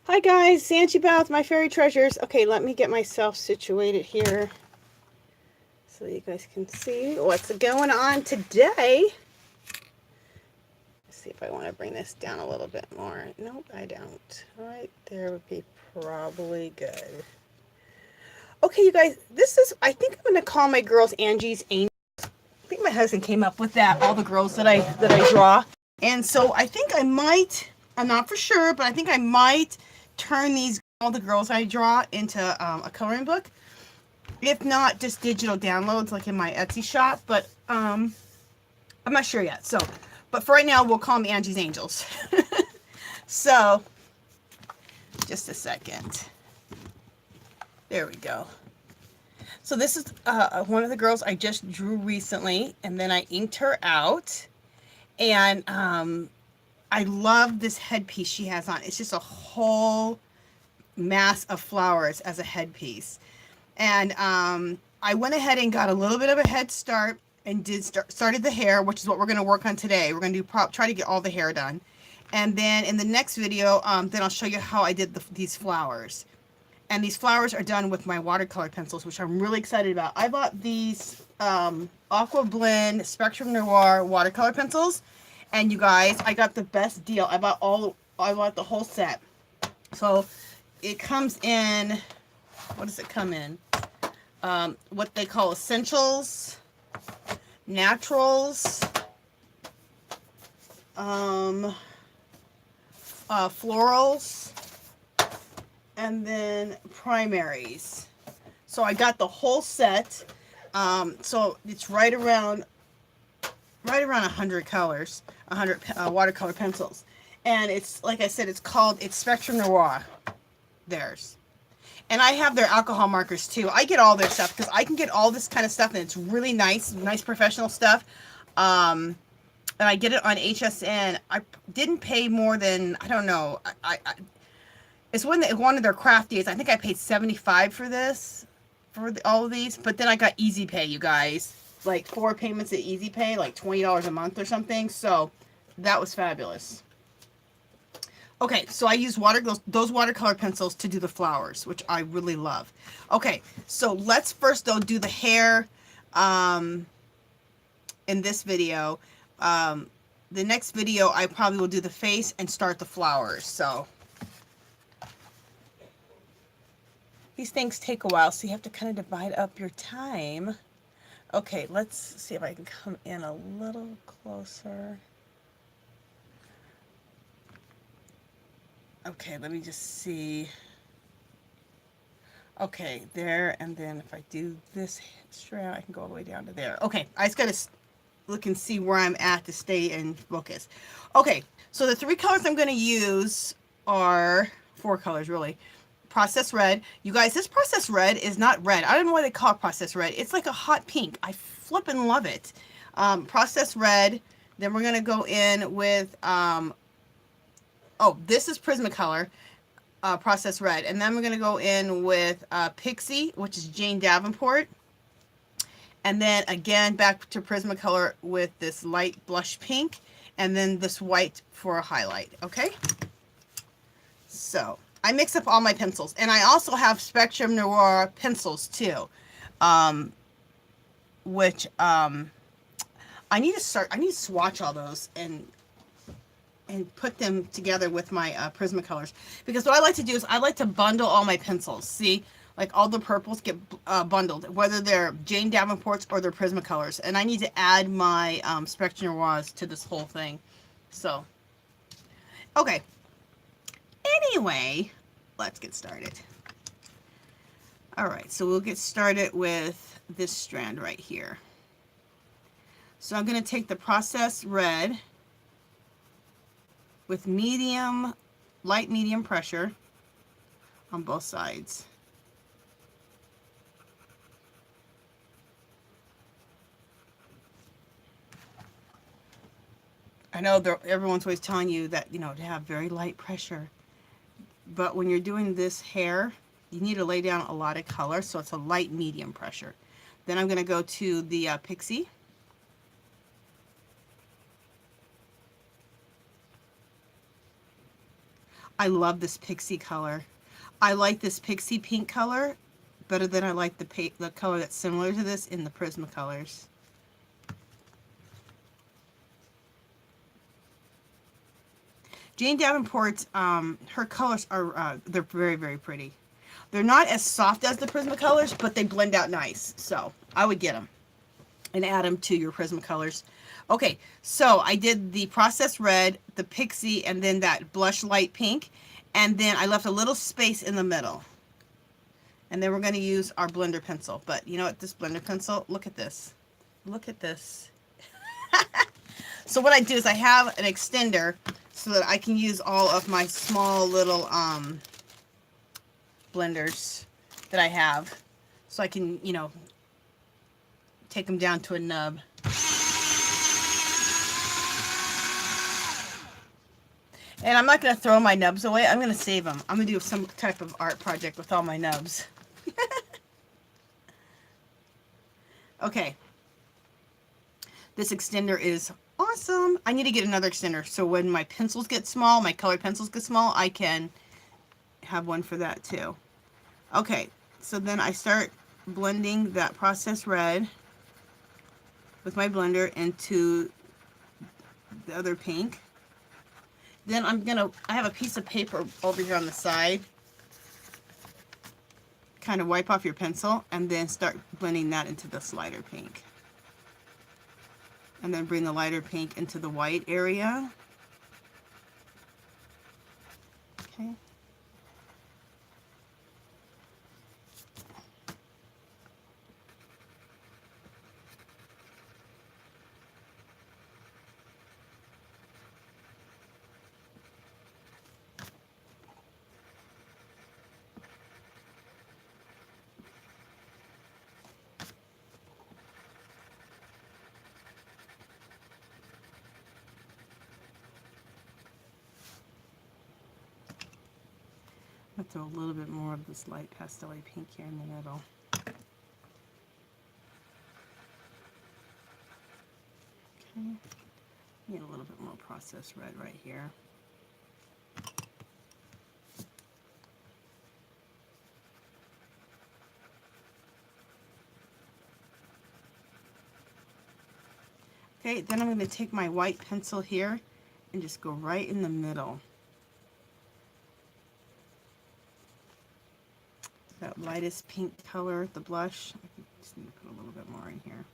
Hi guys, Angie with my fairy treasures. Okay, let me get myself situated here so you guys can see what's going on today. Let's see if I want to bring this down a little bit more. Nope, I don't. Right there would be probably good. Okay, you guys, I think I'm going to call my girls Angie's Angels. I think my husband came up with that, all the girls that I draw. And so I think I might, I'm not for sure, but I think I might turn all the girls I draw into a coloring book. If not, just digital downloads like in my Etsy shop. But I'm not sure yet. So, but for right now, we'll call them Angie's Angels. So, just a second. There we go. So this is one of the girls I just drew recently, and then I inked her out. And I love this headpiece she has on. It's just a whole mass of flowers as a headpiece. And I went ahead and got a little bit of a head start and started the hair, which is what we're going to work on today. We're going to try to get all the hair done. And then in the next video, then I'll show you how I did these flowers. And these flowers are done with my watercolor pencils, which I'm really excited about. I bought these Aqua Blend Spectrum Noir watercolor pencils. And you guys, I got the best deal. I bought the whole set. So it comes in, what does it come in? What they call essentials, naturals, florals, and then primaries. So I got the whole set. So it's right around 100 colors, 100 watercolor pencils. And it's, like I said, it's Spectrum Noir, theirs. And I have their alcohol markers too. I get all their stuff because I can get all this kind of stuff and it's really nice professional stuff. And I get it on HSN. I didn't pay more than, I don't know. It's one of their craft days. I think I paid $75 for this, all of these. But then I got Easy Pay, you guys. Like 4 payments at Easy Pay, like $20 a month or something. So that was fabulous. Okay, so I use those watercolor pencils to do the flowers, which I really love. Okay, so let's first though do the hair in this video. The next video I probably will do the face and start the flowers. So these things take a while, so you have to kind of divide up your time. Okay, let's see if I can come in a little closer. Okay, let me just see. Okay, there, and then if I do this strand, I can go all the way down to there. Okay, I just gotta look and see where I'm at to stay in focus. Okay, so the 3 colors I'm gonna use are 4 colors really. Processed red. You guys, this processed red is not red. I don't know why they call it processed red. It's like a hot pink. I flippin' love it. Processed red. Then we're gonna go in with this is Prismacolor, processed red. And then we're going to go in with Pixie, which is Jane Davenport. And then again, back to Prismacolor with this light blush pink. And then this white for a highlight, okay? So, I mix up all my pencils. And I also have Spectrum Noir pencils, too. Which, I need to swatch all those and put them together with my Prismacolors. Because what I like to do is I like to bundle all my pencils. See? Like all the purples get bundled, whether they're Jane Davenport's or they're Prismacolors. And I need to add my Spectrum Noirs to this whole thing. So, okay. Anyway, let's get started. Alright, so we'll get started with this strand right here. So I'm going to take the processed red with light medium pressure on both sides. I know everyone's always telling you that, to have very light pressure. But when you're doing this hair, you need to lay down a lot of color, so it's a light medium pressure. Then I'm going to go to the Pixie. I love this pixie color. I like this pixie pink color better than I like the color that's similar to this in the Prismacolors. Jane Davenport's, her colors are, they're very, very pretty. They're not as soft as the Prismacolors, but they blend out nice. So I would get them and add them to your Prismacolors. Okay, so I did the Processed Red, the Pixie, and then that Blush Light Pink. And then I left a little space in the middle. And then we're going to use our blender pencil. But you know what, this blender pencil, look at this. Look at this. So what I do is I have an extender so that I can use all of my small little blenders that I have. So I can, you know, take them down to a nub. And I'm not going to throw my nubs away. I'm going to save them. I'm going to do some type of art project with all my nubs. Okay. This extender is awesome. I need to get another extender so when my pencils get small, my colored pencils get small, I can have one for that too. Okay, so then I start blending that Processed Red with my blender into the other pink. Then I have a piece of paper over here on the side. Kind of wipe off your pencil and then start blending that into this lighter pink. And then bring the lighter pink into the white area. Okay. I'll throw a little bit more of this light pastel pink here in the middle. Okay. Need a little bit more Processed Red right here. Okay, then I'm going to take my white pencil here and just go right in the middle. That lightest pink color, the blush. I just need to put a little bit more in here.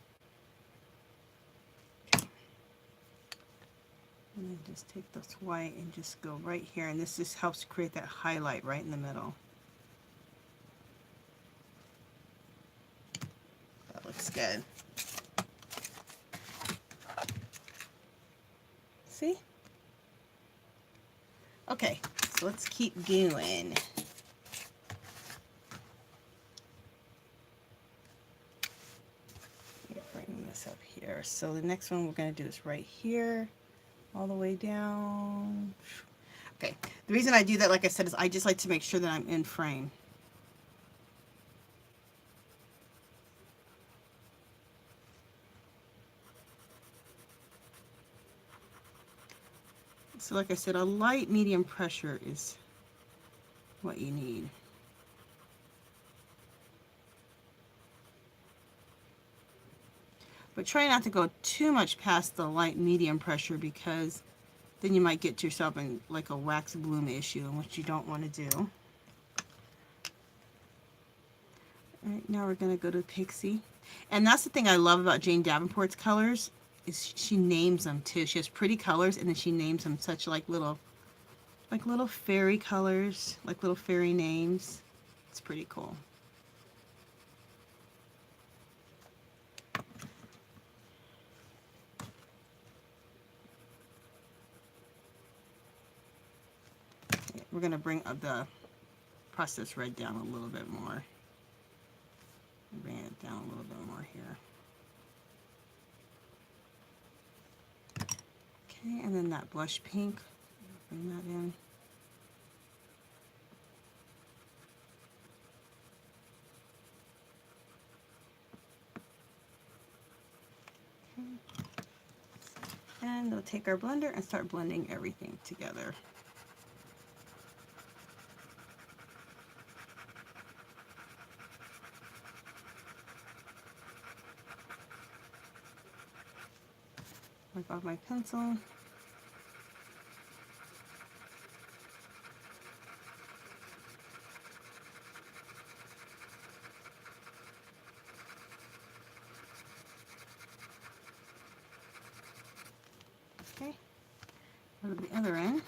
Okay. And then just take this white and just go right here, and this just helps create that highlight right in the middle. That looks good. See? Okay, so let's keep going. Bring this up here. So the next one we're going to do is right here, all the way down. Okay, the reason I do that, like I said, is I just like to make sure that I'm in frame. So like I said, a light medium pressure is what you need. But try not to go too much past the light medium pressure, because then you might get yourself in like a wax bloom issue, which you don't want to do. All right, now we're going to go to Pixie. And that's the thing I love about Jane Davenport's colors, is she names them too. She has pretty colors, and then she names them such like little fairy colors, like little fairy names. It's pretty cool. Okay, we're going to bring the Processed Red down a little bit more. Bring it down a little bit more here. Okay, and then that blush pink, bring that in. Okay. And we'll take our blender and start blending everything together. Wipe off my pencil. Okay, go to the other end.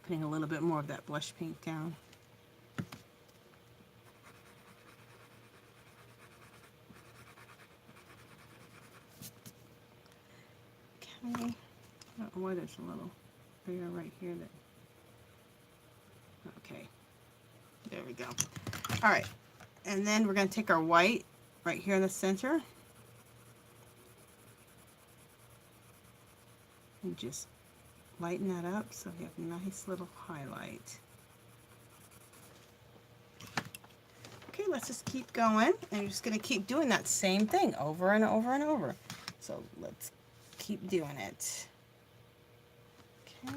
Putting a little bit more of that blush pink down. Okay, oh, why there's a little area right here that, okay, there we go. All right, and then we're going to take our white right here in the center and just lighten that up so we have a nice little highlight. Okay, let's just keep going, and you're just going to keep doing that same thing over and over and over. So let's keep doing it. Okay.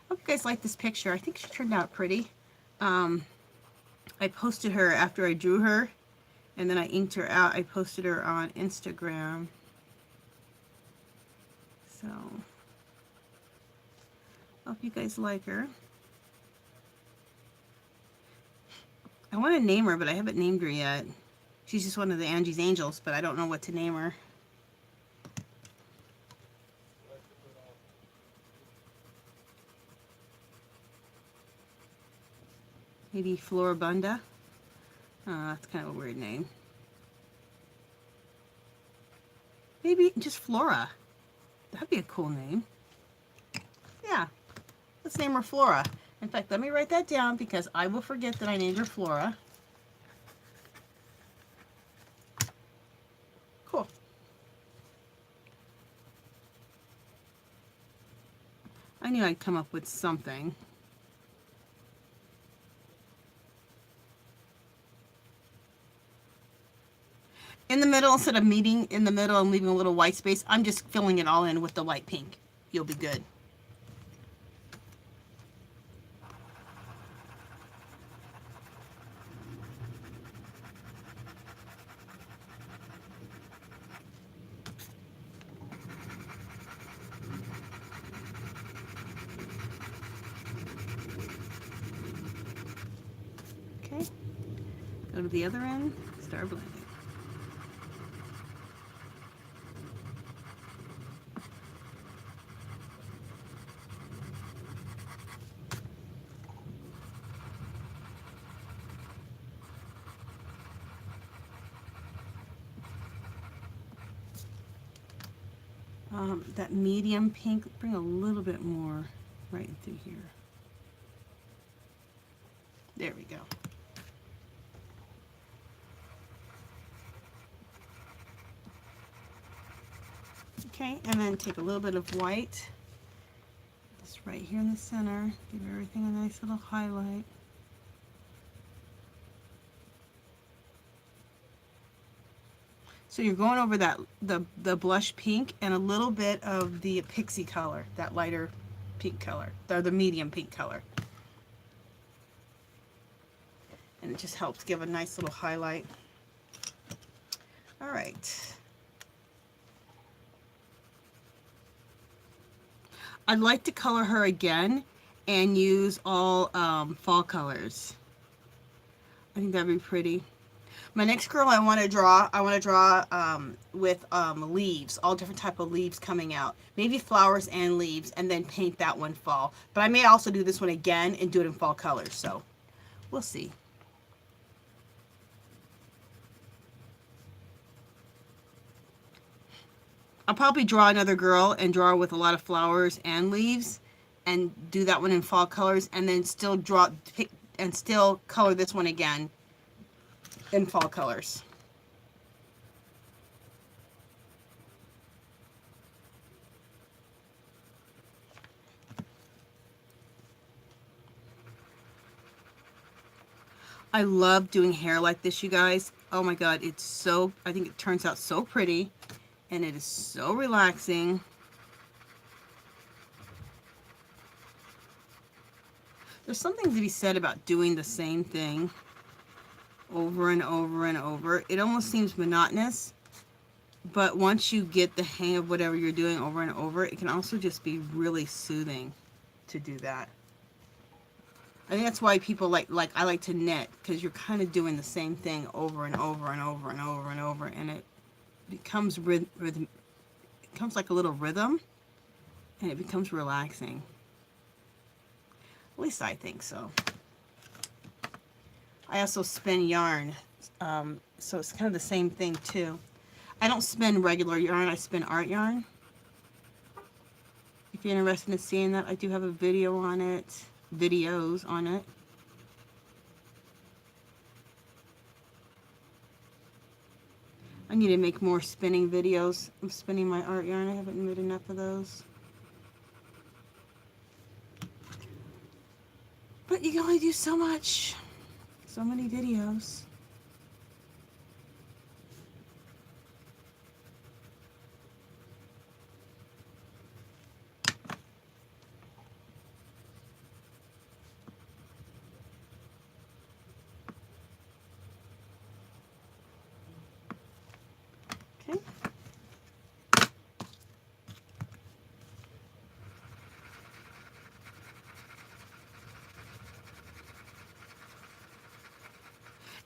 Hope you guys like this picture. I think she turned out pretty. I posted her after I drew her, and then I inked her out. I posted her on Instagram. So, hope you guys like her. I want to name her, but I haven't named her yet. She's just one of the Angie's Angels, but I don't know what to name her. Maybe Flora. That's kind of a weird name. Maybe just Flora. That'd be a cool name. Yeah, let's name her Flora. In fact, let me write that down because I will forget that I named her Flora. Cool. I knew I'd come up with something. In the middle, instead of meeting in the middle and leaving a little white space, I'm just filling it all in with the light pink. You'll be good. Okay, go to the other end, start blending. That medium pink, bring a little bit more right through here. There we go. Okay, and then take a little bit of white, just right here in the center, give everything a nice little highlight. So you're going over that the blush pink and a little bit of the pixie color, that lighter pink color, or the medium pink color. And it just helps give a nice little highlight. All right. I'd like to color her again and use all fall colors. I think that'd be pretty. My next girl I want to draw with leaves, all different type of leaves coming out. Maybe flowers and leaves, and then paint that one fall. But I may also do this one again and do it in fall colors, so we'll see. I'll probably draw another girl and draw her with a lot of flowers and leaves and do that one in fall colors, and then still still color this one again in fall colors. I love doing hair like this, you guys. Oh my God, it's so, I think it turns out so pretty and it is so relaxing. There's something to be said about doing the same thing over and over and over. It almost seems monotonous, but once you get the hang of whatever you're doing over and over, it can also just be really soothing to do that. I think that's why people like I like to knit, because you're kind of doing the same thing over and over and over and over and over, and it becomes rhythm. It becomes like a little rhythm, and it becomes relaxing. At least I think so. I also spin yarn, so it's kind of the same thing too. I don't spin regular yarn, I spin art yarn. If you're interested in seeing that, I do have a video on it, videos on it. I need to make more spinning videos. I'm spinning my art yarn. I haven't made enough of those. But you can only do so much. So many videos. Okay.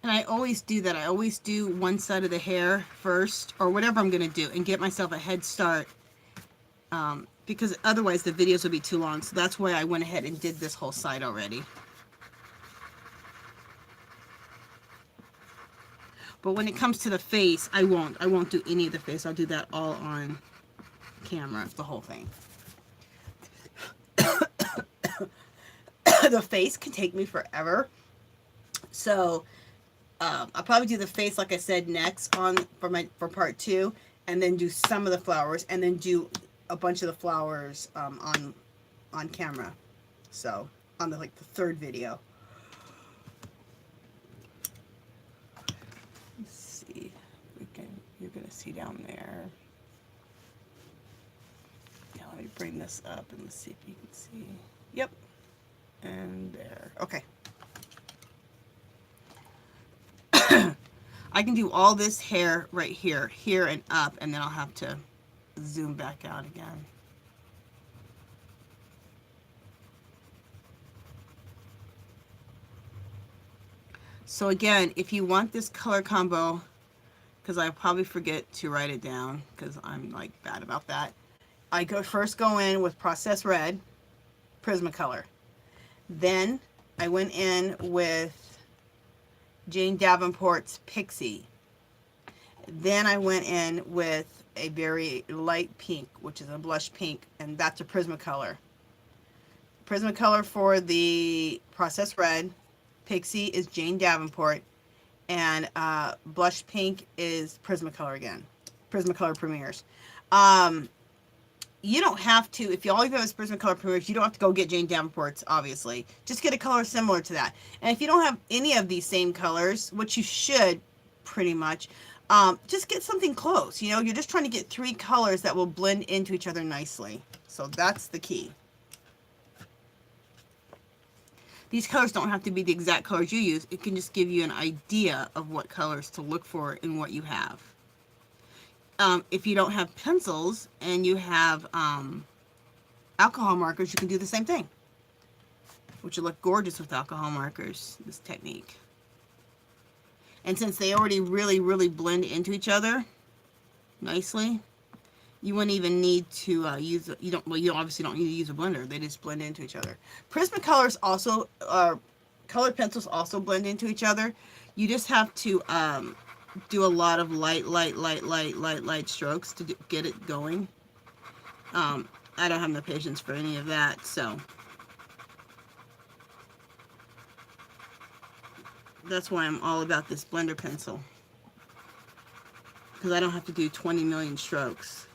And I always do that. I always do one side of the hair first, or whatever I'm going to do, and get myself a head start, because otherwise the videos will be too long. So that's why I went ahead and did this whole side already. But when it comes to the face, I won't do any of the face. I'll do that all on camera, the whole thing. The face can take me forever. So I'll probably do the face, like I said, next for part 2, and then do some of the flowers, and then do a bunch of the flowers on camera. So on the third video. Let's see. You're gonna see down there. Now let me bring this up and let's see if you can see. Yep. And there. Okay. I can do all this hair right here, here and up, and then I'll have to zoom back out again. So again, if you want this color combo, because I probably forget to write it down because I'm like bad about that, I first go in with Process Red, Prismacolor. Then I went in with Jane Davenport's Pixie. Then I went in with a very light pink, which is a blush pink, and that's a Prismacolor. Prismacolor for the Process Red, Pixie is Jane Davenport, and blush pink is Prismacolor again. Prismacolor Premieres. You don't have to, if all you have is Prismacolor Premieres, you don't have to go get Jane Davenport's, obviously. Just get a color similar to that. And if you don't have any of these same colors, which you should, pretty much, just get something close. You know, you're just trying to get 3 colors that will blend into each other nicely. So that's the key. These colors don't have to be the exact colors you use. It can just give you an idea of what colors to look for in what you have. If you don't have pencils and you have alcohol markers, you can do the same thing, which will look gorgeous with alcohol markers, this technique. And since they already really blend into each other nicely, you wouldn't even need to use, you obviously don't need to use a blender. They just blend into each other. Prismacolors also, colored pencils also blend into each other. You just have to do a lot of light strokes to get it going. I don't have the patience for any of that, so that's why I'm all about this blender pencil, because I don't have to do 20 million strokes.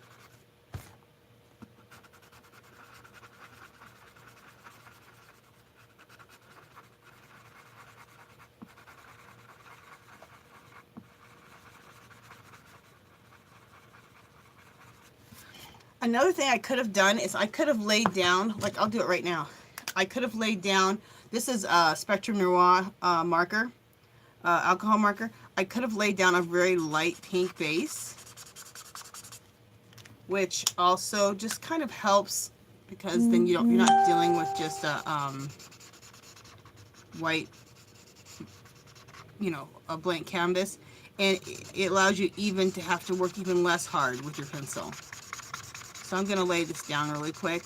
Another thing I could have done is I could have laid down, like I'll do it right now. I could have laid down, this is a Spectrum Noir marker, alcohol marker. I could have laid down a very light pink base, which also just kind of helps because then you're not dealing with just a white, a blank canvas, and it allows you even to have to work even less hard with your pencil. So I'm going to lay this down really quick.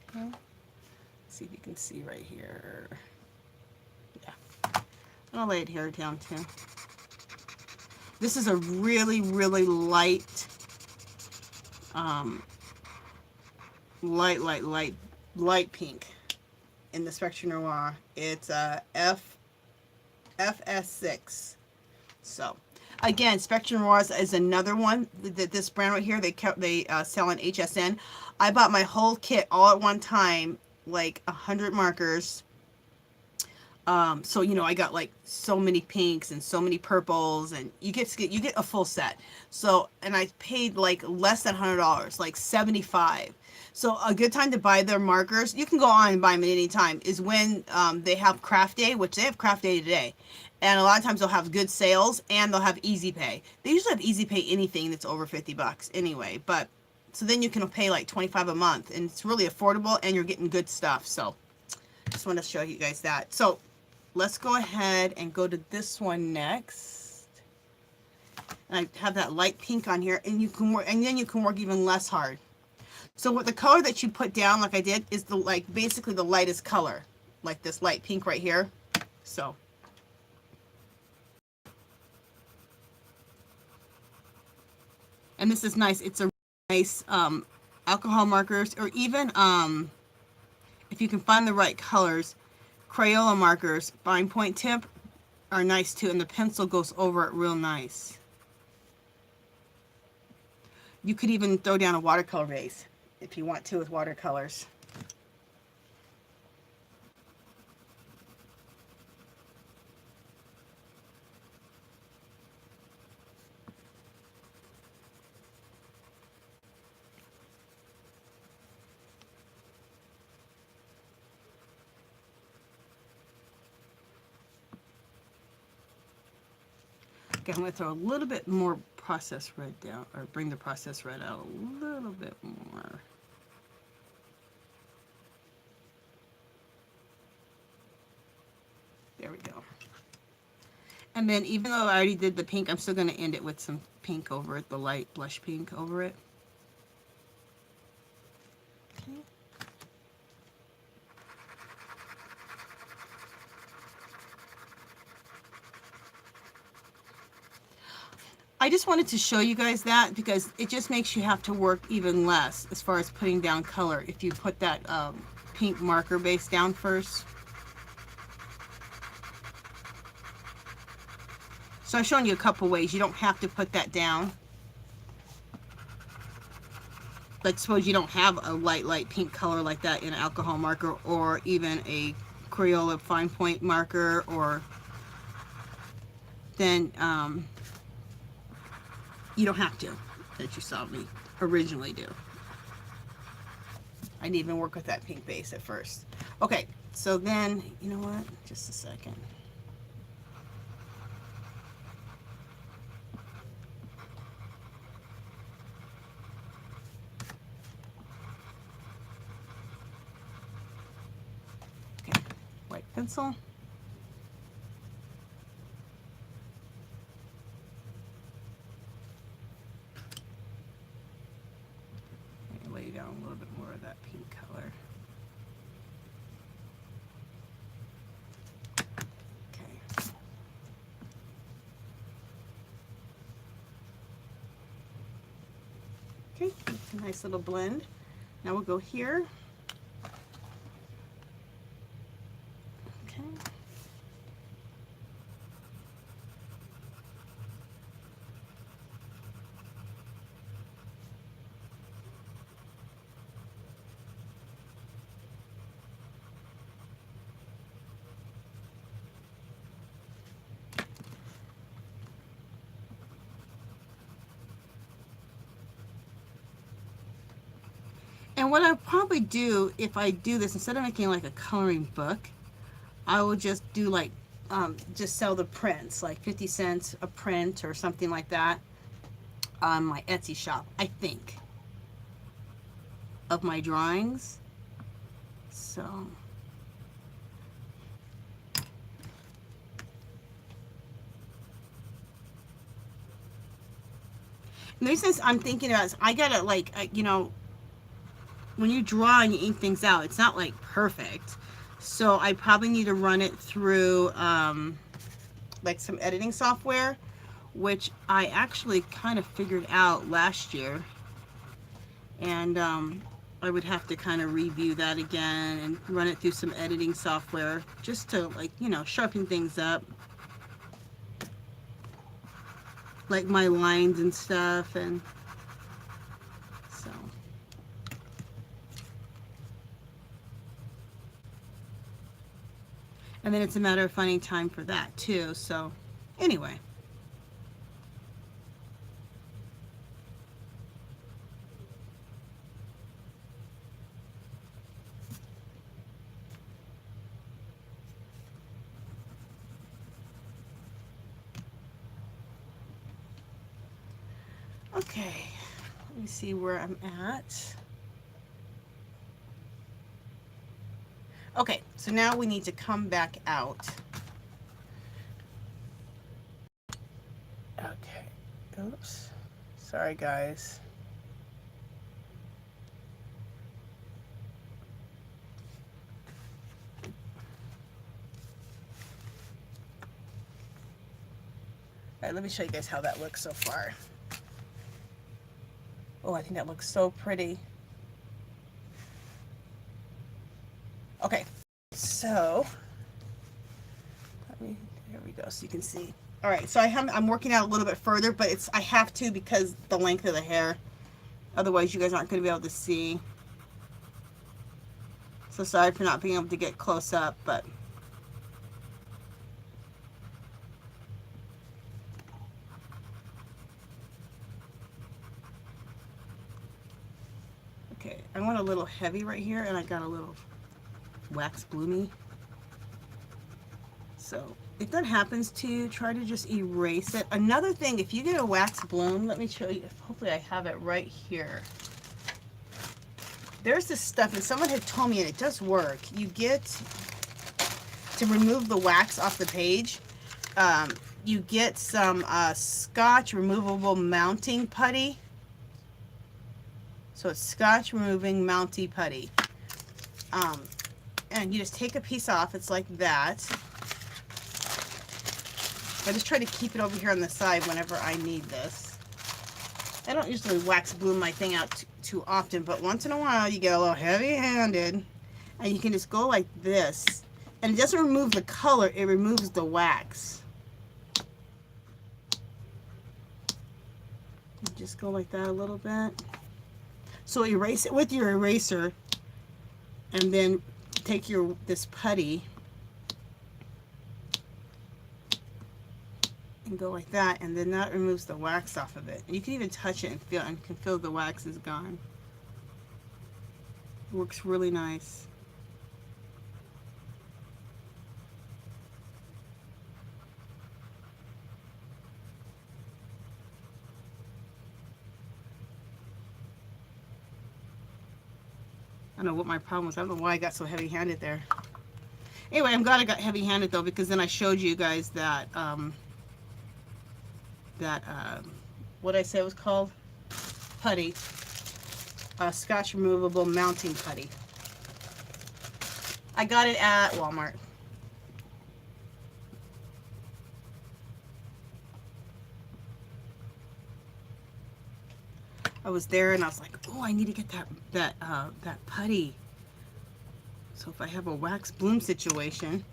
Okay. See if you can see right here. Yeah. I'll lay it here down too. This is a really, really light, light pink in the Spectrum Noir. It's a FS6. So, again, Spectrum Noir is another one that this brand right here, they sell on HSN. I bought my whole kit all at one time, like 100 markers. So I got like so many pinks and so many purples, and you get a full set. So, and I paid like less than $100, like $75. So a good time to buy their markers, you can go on and buy them at any time, is when they have craft day, which they have craft day today. And a lot of times they'll have good sales, and they'll have easy pay. They usually have easy pay anything that's over $50 anyway, but so then you can pay like $25 a month, and it's really affordable, and you're getting good stuff. So just want to show you guys that. So let's go ahead and go to this one next. And I have that light pink on here, and you can work, and then you can work even less hard. So what the color that you put down, like I did, is basically the lightest color, like this light pink right here. So and this is nice. It's a nice alcohol markers, or even if you can find the right colors, Crayola markers, fine point tip are nice too, and the pencil goes over it real nice. You could even throw down a watercolor base if you want to with watercolors. Okay, I'm going to throw a little bit more processed red down, or bring the processed red out a little bit more. There we go. And then even though I already did the pink, I'm still going to end it with some pink over it, the light blush pink over it. Okay. I just wanted to show you guys that because it just makes you have to work even less as far as putting down color if you put that pink marker base down first. So I've shown you a couple ways. You don't have to put that down. Like suppose you don't have a light pink color like that in an alcohol marker, or even a Crayola fine point marker, or then you don't have to, that you saw me originally do. I didn't even work with that pink base at first. Okay, so then, you know what? Just a second. Okay, white pencil. Lay down a little bit more of that pink color. Okay. Okay, that's a nice little blend. Now we'll go here. Okay. And what I'll probably do if I do this, instead of making like a coloring book, I will just do like, just sell the prints, like 50 cents a print or something like that on my Etsy shop, I think, of my drawings. So, and the reason I'm thinking about is I gotta like, you know, when you draw and you ink things out, it's not like perfect. So I probably need to run it through like some editing software, which I actually kind of figured out last year. And I would have to kind of review that again and run it through some editing software just to, like, you know, sharpen things up. Like my lines and stuff, and so. And then it's a matter of finding time for that too. So anyway. Okay, let me see where I'm at. Okay, so now we need to come back out. Okay, oops. Sorry, guys. All right, let me show you guys how that looks so far. Oh, I think that looks so pretty. Okay, so there we go, so you can see. All right, so I'm working out a little bit further, but I have to because the length of the hair. Otherwise, you guys aren't going to be able to see. So sorry for not being able to get close up, but okay, I want a little heavy right here, and I got a little wax bloomy. So if that happens to you, try to just erase it. Another thing, if you get a wax bloom, let me show you. Hopefully I have it right here. There's this stuff, and someone had told me, and it does work. You get, to remove the wax off the page, you get some Scotch removable mounting putty. So it's Scotch removing mounting putty. And you just take a piece off. It's like that. I just try to keep it over here on the side whenever I need this. I don't usually wax bloom my thing out too often, but once in a while you get a little heavy-handed, and you can just go like this. And it doesn't remove the color, it removes the wax. You just go like that a little bit. So erase it with your eraser, and then take this putty and go like that, and then that removes the wax off of it. And you can even touch it and can feel the wax is gone. It works really nice. I don't know what my problem was. I don't know why I got so heavy-handed there. Anyway, I'm glad I got heavy-handed though, because then I showed you guys that what did I say it was called? Putty. Scotch removable mounting putty. I got it at Walmart. I was there and I was like, oh, I need to get that putty. So if I have a wax bloom situation,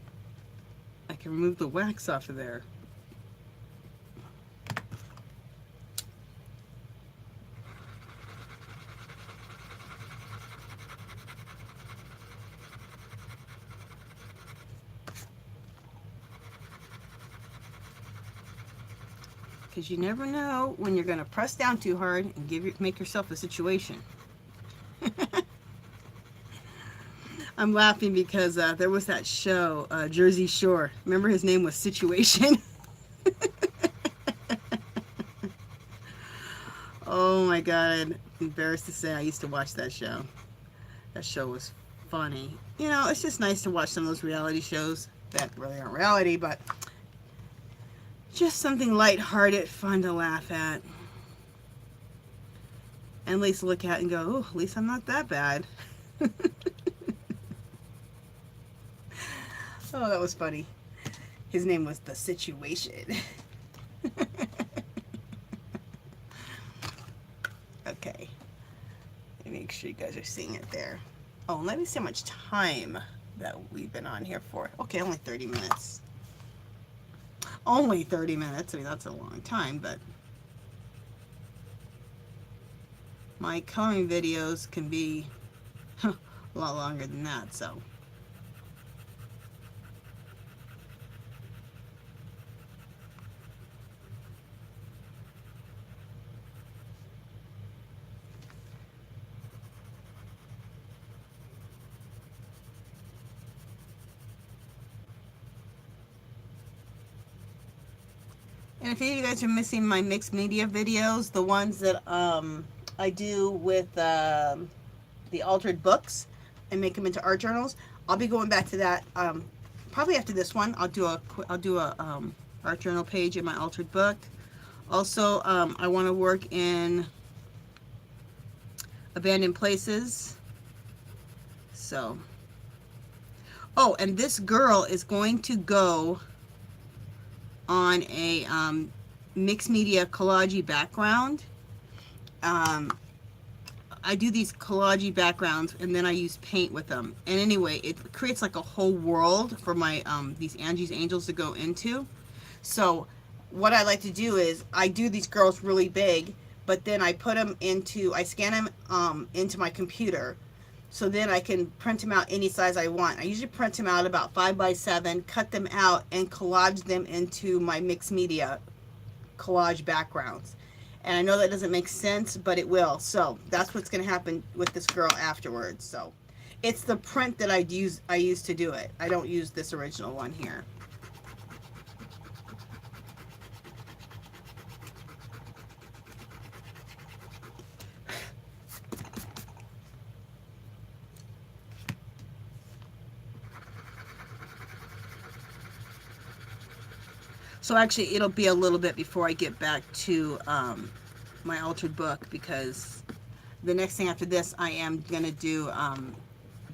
I can remove the wax off of there. Because you never know when you're going to press down too hard and make yourself a situation. I'm laughing because there was that show, Jersey Shore. Remember his name was Situation? Oh my God. I'm embarrassed to say I used to watch that show. That show was funny. You know, it's just nice to watch some of those reality shows that really aren't reality, but just something lighthearted, fun to laugh at. And at least look at and go, oh, at least I'm not that bad. Oh, that was funny. His name was The Situation. Okay. Let me make sure you guys are seeing it there. Oh, let me see how much time that we've been on here for. Okay, only 30 minutes. Only 30 minutes. I mean, that's a long time, but my coloring videos can be a lot longer than that, so. And if any of you guys are missing my mixed media videos, the ones that I do with the altered books and make them into art journals, I'll be going back to that probably after this one. I'll do a art journal page in my altered book. Also, I want to work in abandoned places. So, oh, and this girl is going to go on a mixed media collage background. I do these collage backgrounds and then I use paint with them. And anyway, it creates like a whole world for my these Angie's Angels to go into. So what I like to do is I do these girls really big, but then I put them into, I scan them into my computer. So then I can print them out any size I want. I usually print them out about 5x7, cut them out, and collage them into my mixed media collage backgrounds. And I know that doesn't make sense, but it will. So that's what's going to happen with this girl afterwards. So it's the print that I use to do it. I don't use this original one here. So actually, it'll be a little bit before I get back to my altered book, because the next thing after this, I am going to do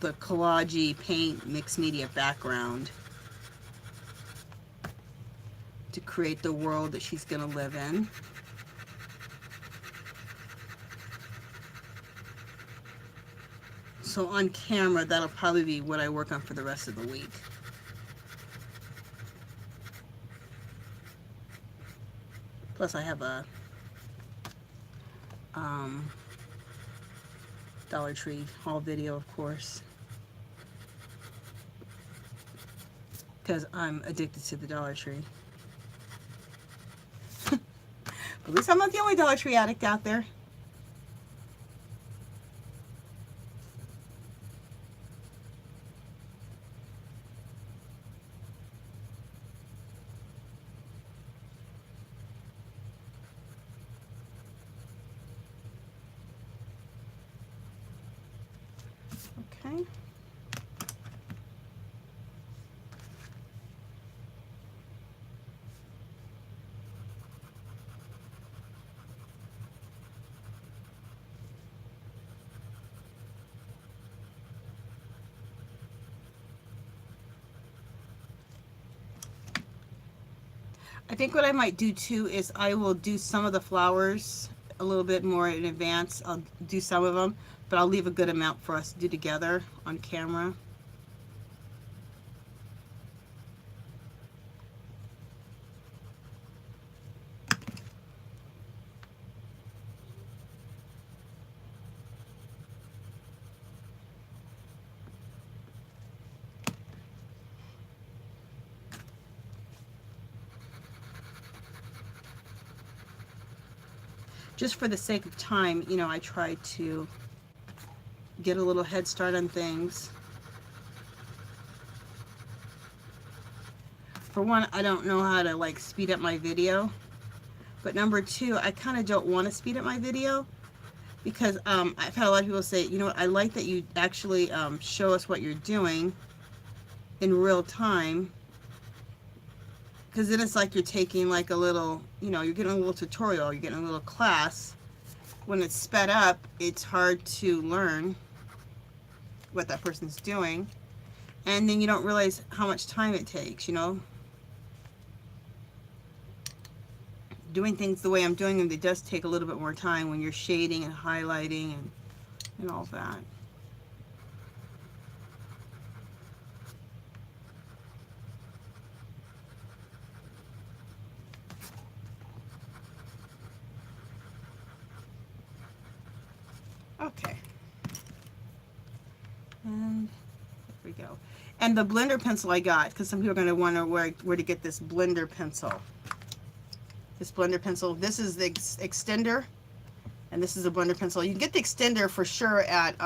the collage paint mixed media background to create the world that she's going to live in. So on camera, that'll probably be what I work on for the rest of the week. Plus I have a Dollar Tree haul video, of course, because I'm addicted to the Dollar Tree. But at least I'm not the only Dollar Tree addict out there. Okay. I think what I might do too is I will do some of the flowers a little bit more in advance. I'll do some of them, but I'll leave a good amount for us to do together on camera. Just for the sake of time, you know, I try to get a little head start on things. for one, I don't know how to like speed up my video. But number two, I kind of don't want to speed up my video because I've had a lot of people say, you know what, I like that you actually show us what you're doing in real time, because then it's like you're taking like a little, you know, you're getting a little tutorial, you're getting a little class. When it's sped up, it's hard to learn what that person's doing, and then you don't realize how much time it takes, you know. Doing things the way I'm doing them, it does take a little bit more time when you're shading and highlighting and all that. Okay. And there we go. And the blender pencil I got, because some people are going to wonder where to get this blender pencil. This blender pencil, this is the extender, and this is a blender pencil. You can get the extender for sure at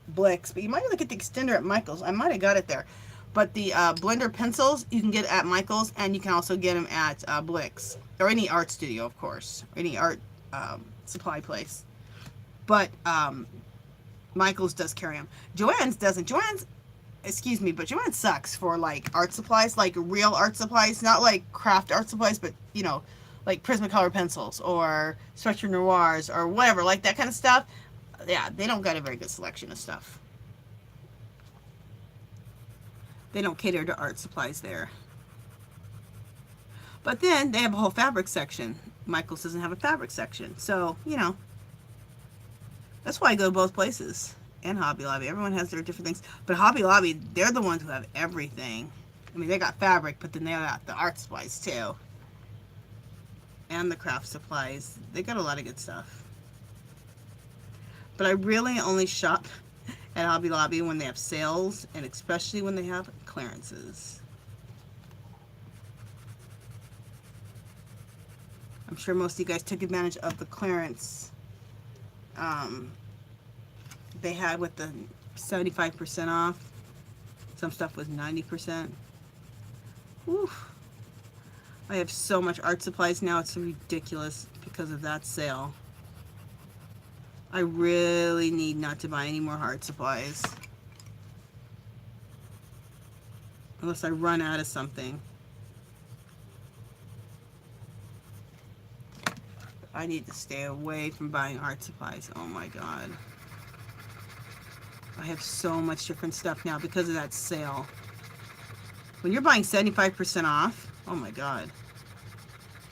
Blick's, but you might want to get the extender at Michael's. I might have got it there. But the blender pencils you can get at Michael's, and you can also get them at Blick's, or any art studio, of course, or any art supply place. But Michael's does carry them. Joann's doesn't. Joann's, excuse me, but Joann sucks for like art supplies, like real art supplies, not like craft art supplies, but you know, like Prismacolor pencils or Spectrum Noirs or whatever, like that kind of stuff. Yeah, they don't got a very good selection of stuff. They don't cater to art supplies there. But then they have a whole fabric section. Michael's doesn't have a fabric section. So, you know, that's why I go to both places. And Hobby Lobby. Everyone has their different things. But Hobby Lobby, they're the ones who have everything. I mean, they got fabric, but then they got the art supplies too. And the craft supplies. They got a lot of good stuff. But I really only shop at Hobby Lobby when they have sales, and especially when they have clearances. I'm sure most of you guys took advantage of the clearance they had with the 75% off. Some stuff was 90%. Whew. I have so much art supplies now, it's ridiculous because of that sale. I really need not to buy any more art supplies. Unless I run out of something. I need to stay away from buying art supplies. Oh my god. I have so much different stuff now because of that sale. When you're buying 75% off, oh my god.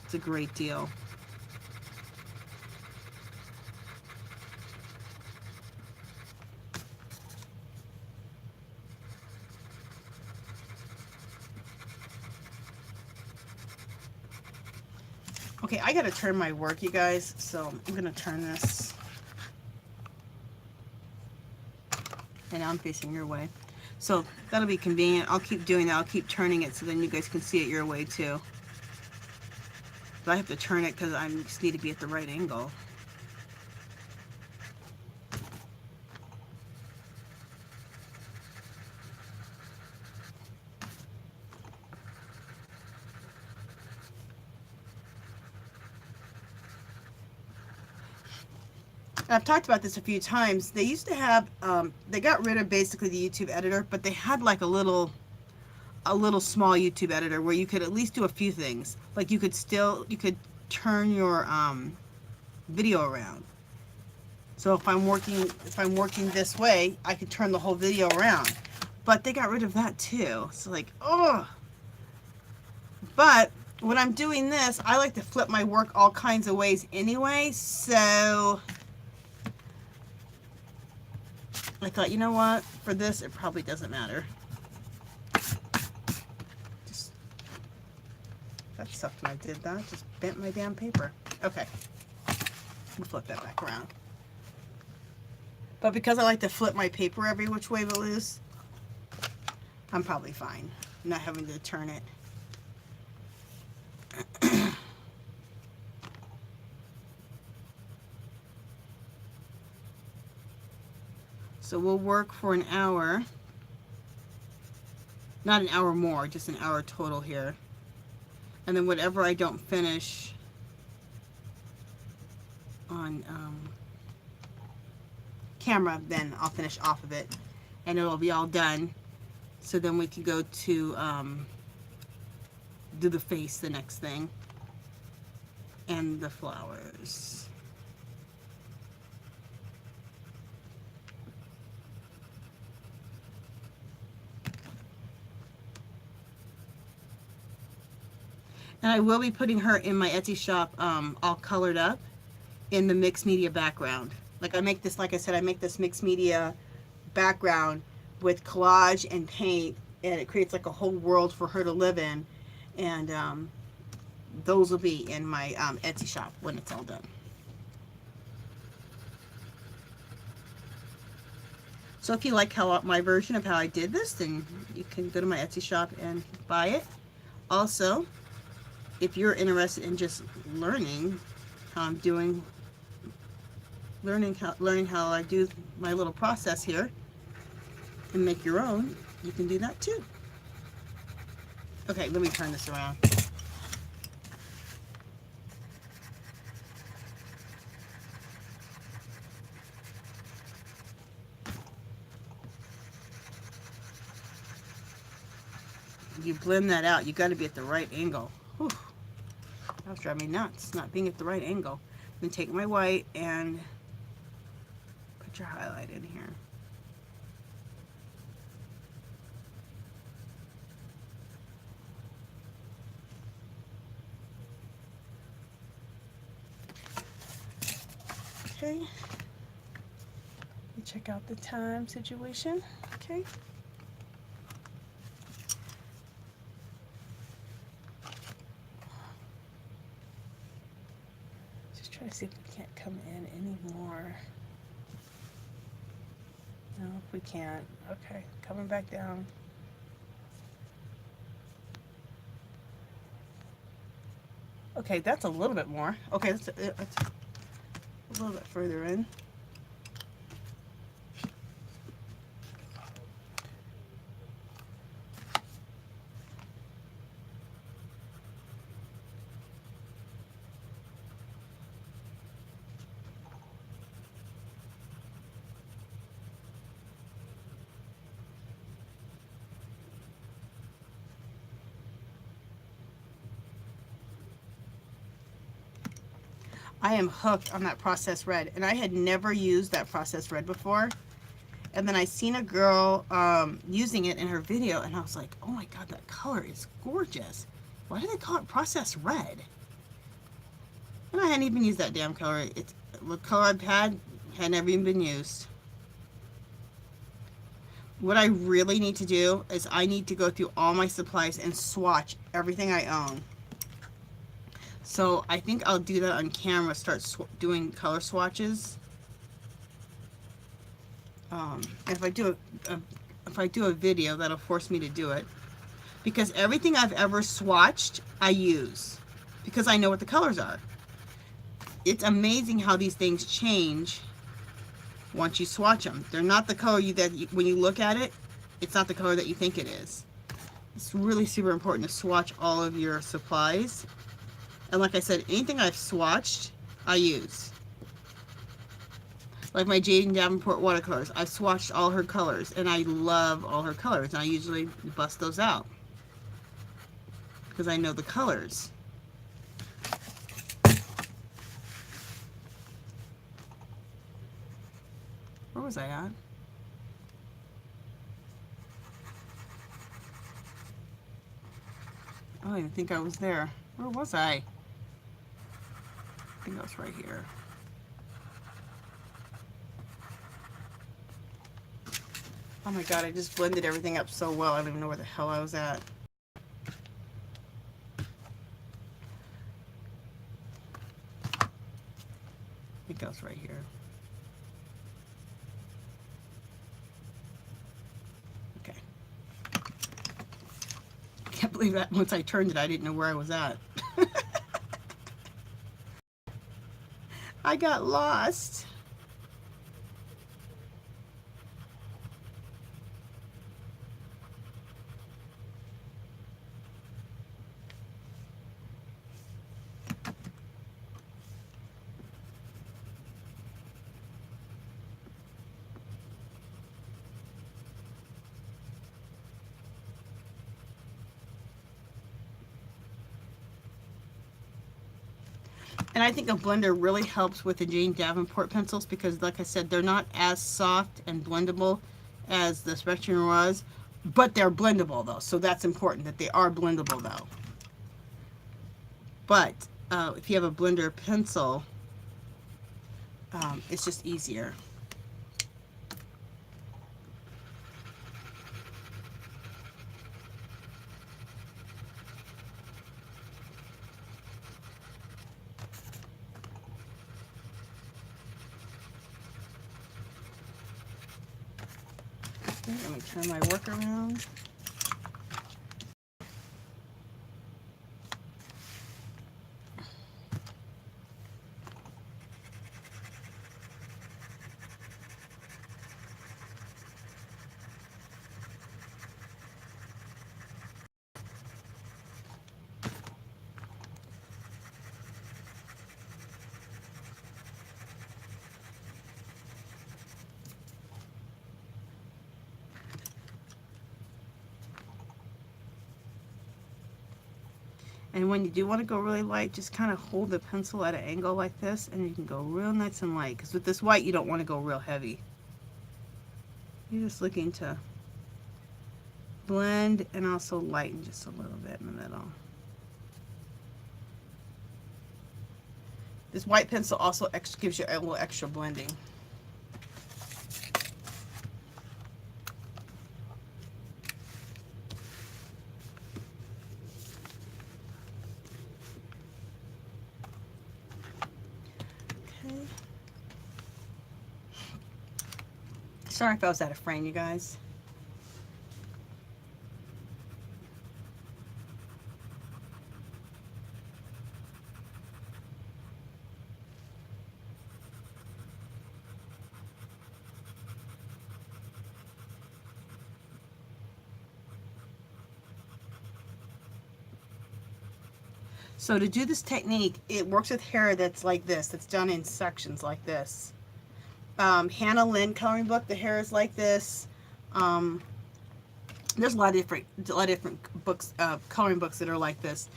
It's a great deal. Okay, I gotta turn my work, you guys, so I'm gonna turn this. And now I'm facing your way. So that'll be convenient. I'll keep doing that. I'll keep turning it so then you guys can see it your way too. But I have to turn it because I just need to be at the right angle. I've talked about this a few times. They used to have, they got rid of basically the YouTube editor, but they had like a little small YouTube editor where you could at least do a few things. Like you could turn your video around. So if I'm working this way, I could turn the whole video around. But they got rid of that too. So like, oh. But when I'm doing this, I like to flip my work all kinds of ways anyway. So I thought, you know what? For this, it probably doesn't matter. Just, that sucked when I did that. Just bent my damn paper. Okay. We'll flip that back around. But because I like to flip my paper every which way but loose, I'm probably fine. I'm not having to turn it. So we'll work for an hour. Not an hour more, just an hour total here. And then whatever I don't finish on camera, then I'll finish off of it. And it'll be all done. So then we can go to do the face, the next thing. And the flowers. And I will be putting her in my Etsy shop all colored up in the mixed media background. Like I make this, like I said, I make this mixed media background with collage and paint, and it creates like a whole world for her to live in. And those will be in my Etsy shop when it's all done. So if you like how my version of how I did this, then you can go to my Etsy shop and buy it. Also, if you're interested in just learning how I'm doing, learning how I do my little process here and make your own, you can do that too. Okay, let me turn this around. You blend that out. You got to be at the right angle. Whew. That was driving me nuts, not being at the right angle. Then take my white and put your highlight in here. Okay. Let me check out the time situation. Okay. Try to see if we can't come in anymore. No, if we can't. Okay, coming back down. Okay, that's a little bit more. Okay, that's a little bit further in. I am hooked on that processed red, and I had never used that processed red before. And then I seen a girl using it in her video, and I was like, oh my god, that color is gorgeous. Why do they call it processed red? And I hadn't even used that damn color. It's the color I've had never even been used. What I really need to do is I need to go through all my supplies and swatch everything I own. So I think I'll do that on camera, start doing color swatches. If I do a video, that'll force me to do it. Because everything I've ever swatched, I use. Because I know what the colors are. It's amazing how these things change once you swatch them. They're not the color when you look at it, it's not the color that you think it is. It's really super important to swatch all of your supplies. And like I said, anything I've swatched, I use. Like my Jaden Davenport watercolors. I've swatched all her colors, and I love all her colors. And I usually bust those out because I know the colors. Where was I at? I don't even think I was there. Where was I? I think I was right here. Oh my god, I just blended everything up so well, I don't even know where the hell I was at. I think I was right here. Okay. I can't believe that once I turned it, I didn't know where I was at. I got lost. And I think a blender really helps with the Jane Davenport pencils because, like I said, they're not as soft and blendable as the Spectrum was, but they're blendable though. So that's important that they are blendable though. But if you have a blender pencil, it's just easier. Okay, let me turn my work around. And when you do want to go really light, just kind of hold the pencil at an angle like this, and you can go real nice and light. Because with this white, you don't want to go real heavy. You're just looking to blend and also lighten just a little bit in the middle. This white pencil also gives you a little extra blending. Sorry if I was out of frame, you guys. So to do this technique, it works with hair that's like this, that's done in sections like this. Hannah Lynn coloring book, the hair is like this. There's a lot of different books, coloring books that are like this.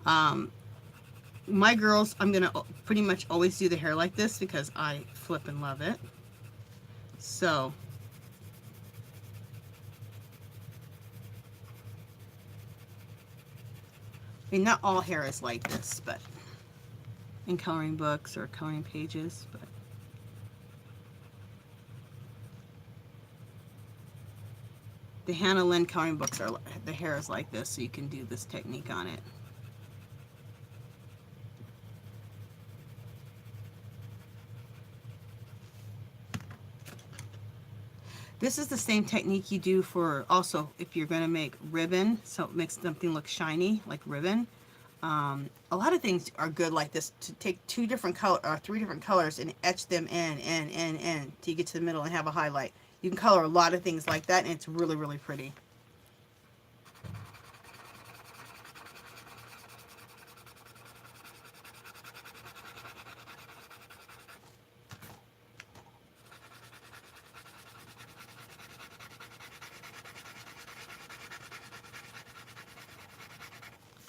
My girls, I'm gonna pretty much always do the hair like this because I flip and love it. So I mean, not all hair is like this, but in coloring books or coloring pages, but the Hannah Lynn coloring books are, the hair is like this, so you can do this technique on it. This is the same technique you do for also if you're going to make ribbon, so it makes something look shiny like ribbon. A lot of things are good like this, to take two different color or three different colors and etch them in till you get to the middle and have a highlight. You can color a lot of things like that, and it's really, really pretty.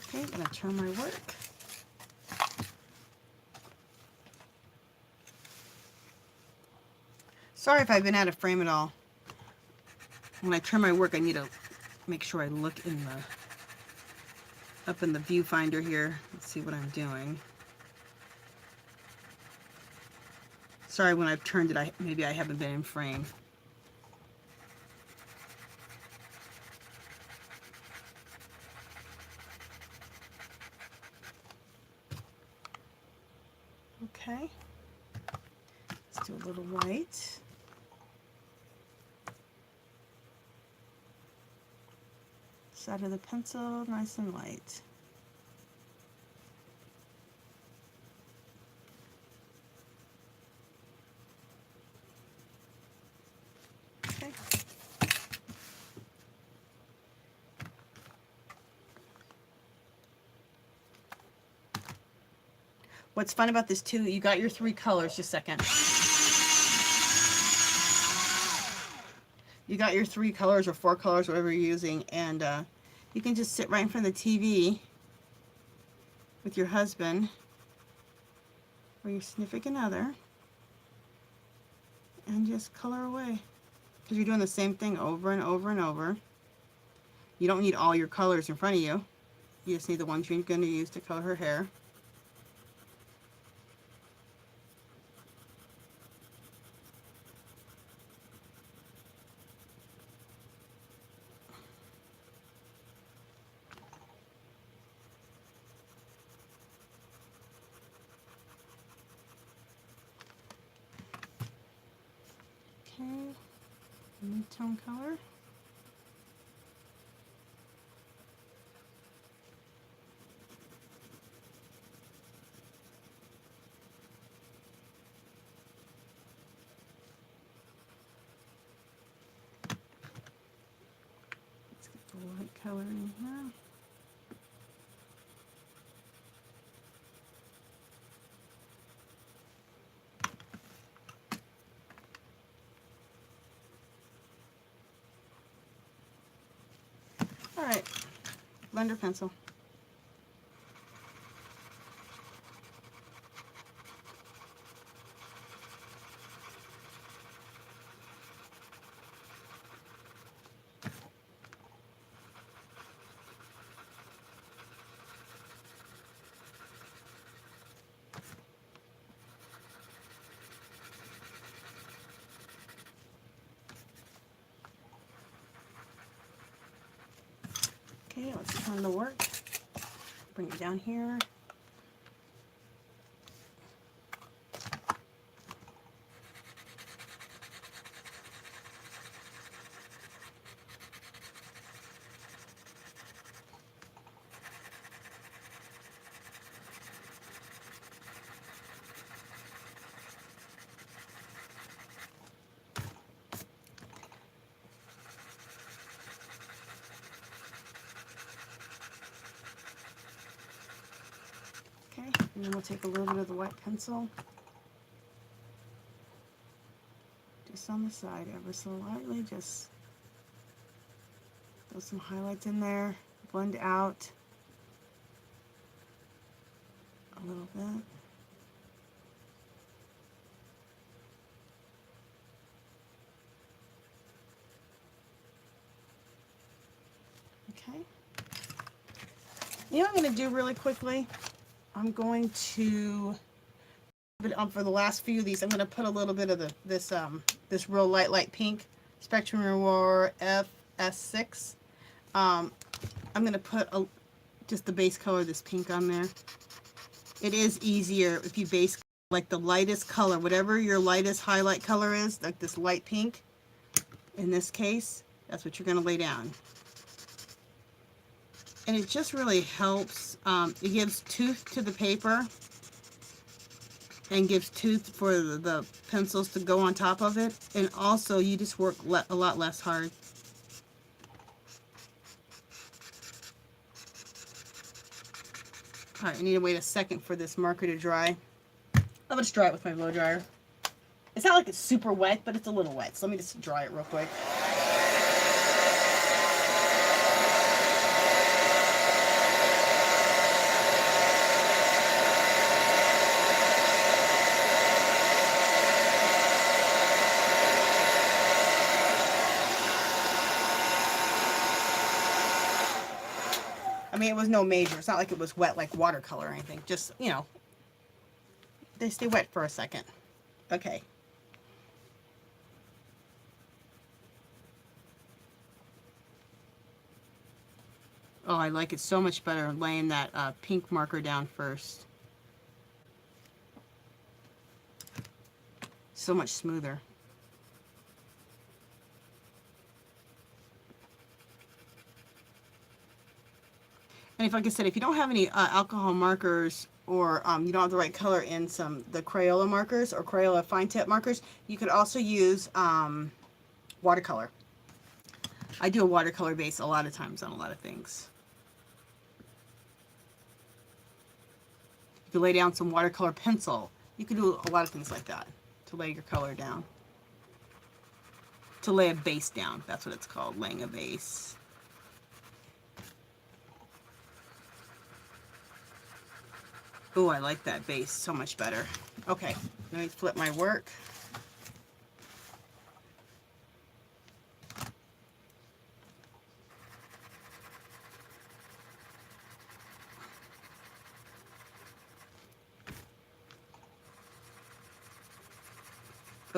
Okay, I'm going to turn my work. Sorry if I've been out of frame at all. When I turn my work, I need to make sure I look in the up in the viewfinder here. Let's see what I'm doing. Sorry, when I've turned it, maybe I haven't been in frame. Okay. Let's do a little white. Side of the pencil, nice and light. Okay. What's fun about this too, you got your three colors, just a second. You got your three colors or four colors, whatever you're using, and you can just sit right in front of the TV with your husband or your significant other and just color away. Because you're doing the same thing over and over and over. You don't need all your colors in front of you. You just need the ones you're going to use to color her hair. Okay, mid-tone color. Let's get the light color in here. All right, blender pencil. Okay, let's turn the work. Bring it down here. Okay, and then we'll take a little bit of the white pencil, just on the side, ever so lightly, just throw some highlights in there, blend out a little bit. Okay. You know what I'm going to do really quickly? I'm going to, for the last few of these, I'm going to put a little bit of this real light pink, Spectrum Reward FS6. I'm going to put just the base color of this pink on there. It is easier if you base like the lightest color, whatever your lightest highlight color is, like this light pink. In this case, that's what you're going to lay down. And it just really helps. It gives tooth to the paper and gives tooth for the pencils to go on top of it. And also, you just work a lot less hard. All right, I need to wait a second for this marker to dry. I'll just dry it with my blow dryer. It's not like it's super wet, but it's a little wet. So let me just dry it real quick. I mean, it was no major. It's not like it was wet like watercolor or anything. Just, you know, they stay wet for a second. Okay. Oh, I like it so much better laying that pink marker down first. So much smoother. And if, like I said, if you don't have any alcohol markers, or you don't have the right color in the Crayola markers or Crayola fine tip markers, you could also use watercolor. I do a watercolor base a lot of times on a lot of things. You could lay down some watercolor pencil. You could do a lot of things like that to lay your color down. To lay a base down. That's what it's called, laying a base. Oh, I like that base so much better. Okay, let me flip my work.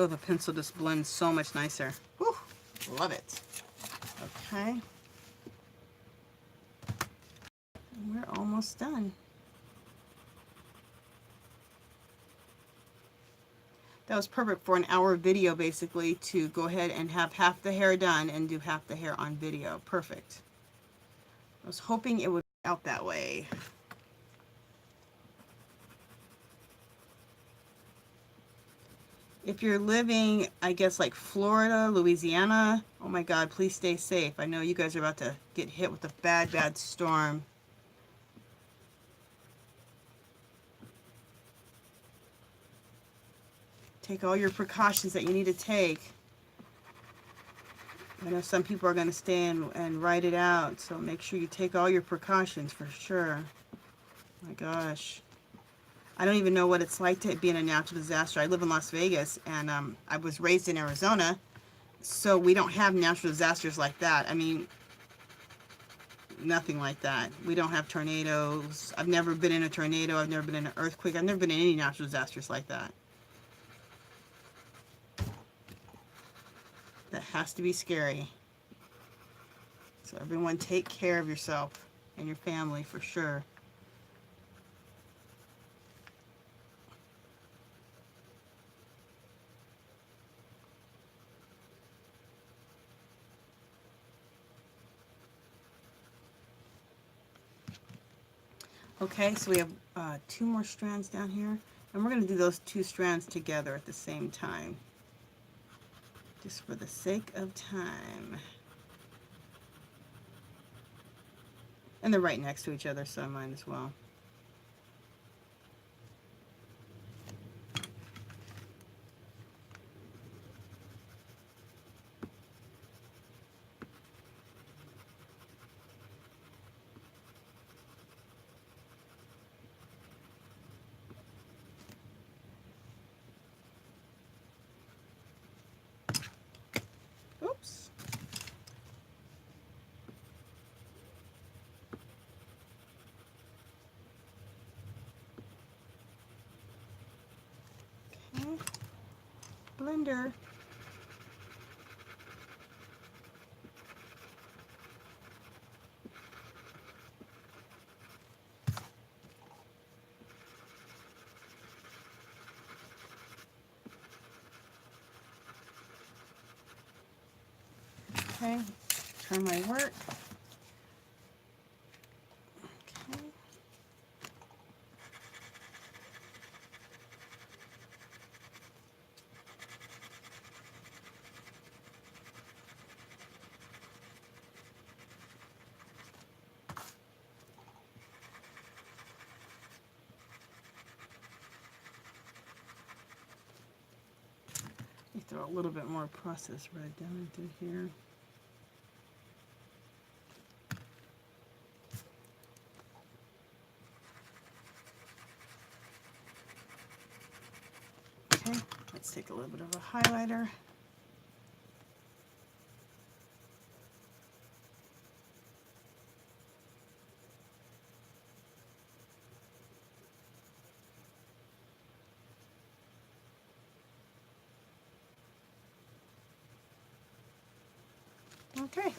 Oh, the pencil just blends so much nicer. Whew, love it. Okay. We're almost done. That was perfect for an hour video, basically, to go ahead and have half the hair done and do half the hair on video. Perfect. I was hoping it would be out that way. If you're living, I guess, like Florida, Louisiana, oh my God, please stay safe. I know you guys are about to get hit with a bad, bad storm. Take all your precautions that you need to take. I know some people are going to stay and ride it out, so make sure you take all your precautions for sure. My gosh. I don't even know what it's like to be in a natural disaster. I live in Las Vegas, and I was raised in Arizona, so we don't have natural disasters like that. I mean, nothing like that. We don't have tornadoes. I've never been in a tornado. I've never been in an earthquake. I've never been in any natural disasters like that. That has to be scary. So everyone take care of yourself and your family for sure. Okay, so we have 2 more strands down here, and we're going to do those 2 strands together at the same time, just for the sake of time. And they're right next to each other, so I might as well. Oops. Okay. Blender. Okay, turn my work. Okay. Let me throw a little bit more processed red down through here. Okay, let's take a little bit of a highlighter. Okay.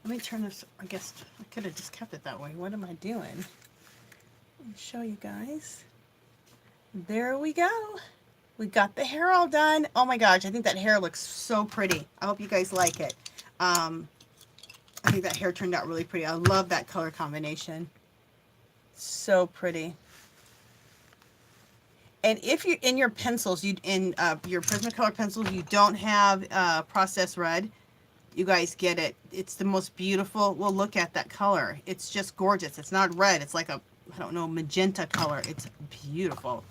Let me turn this, I guess I could have just kept it that way. What am I doing? Let me show you guys. There we go. We got the hair all done. Oh my gosh, I think that hair looks so pretty. I hope you guys like it. I think that hair turned out really pretty. I love that color combination. So pretty. And if you in your pencils, you in your Prismacolor pencils, you don't have processed red, you guys get it. It's the most beautiful. Well, look at that color. It's just gorgeous. It's not red. It's like a, I don't know, magenta color. It's beautiful.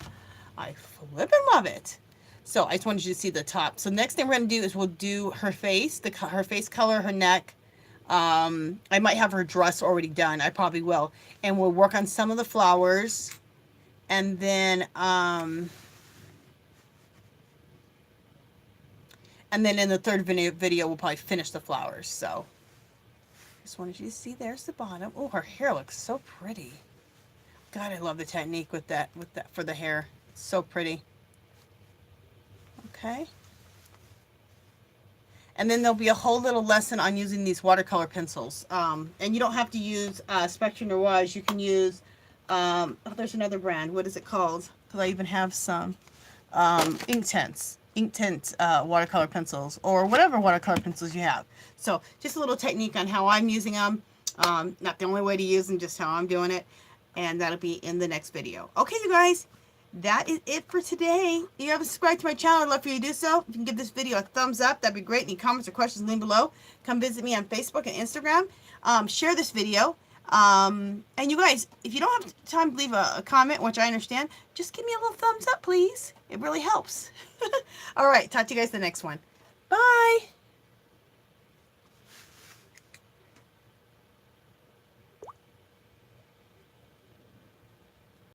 I flippin' love it. So I just wanted you to see the top. So next thing we're going to do is we'll do her face, her face color, her neck. I might have her dress already done. I probably will. And we'll work on some of the flowers. And then in the third video, we'll probably finish the flowers. So just wanted you to see there's the bottom. Oh, her hair looks so pretty. God, I love the technique with that for the hair. It's so pretty. Okay. And then there'll be a whole little lesson on using these watercolor pencils. And you don't have to use Spectrum Rouge. You can use, oh, there's another brand. What is it called? Because I even have some ink tint watercolor pencils, or whatever watercolor pencils you have. So just a little technique on how I'm using them. Not the only way to use them, just how I'm doing it. And that'll be in the next video. Okay, you guys, that is it for today. If you haven't subscribed to my channel, I'd love for you to do so. If you can give this video a thumbs up, that'd be great. Any comments or questions, leave below. Come visit me on Facebook and Instagram. Share this video. And you guys, if you don't have time to leave a comment, which I understand, just give me a little thumbs up, please. It really helps. All right, talk to you guys in the next one. Bye.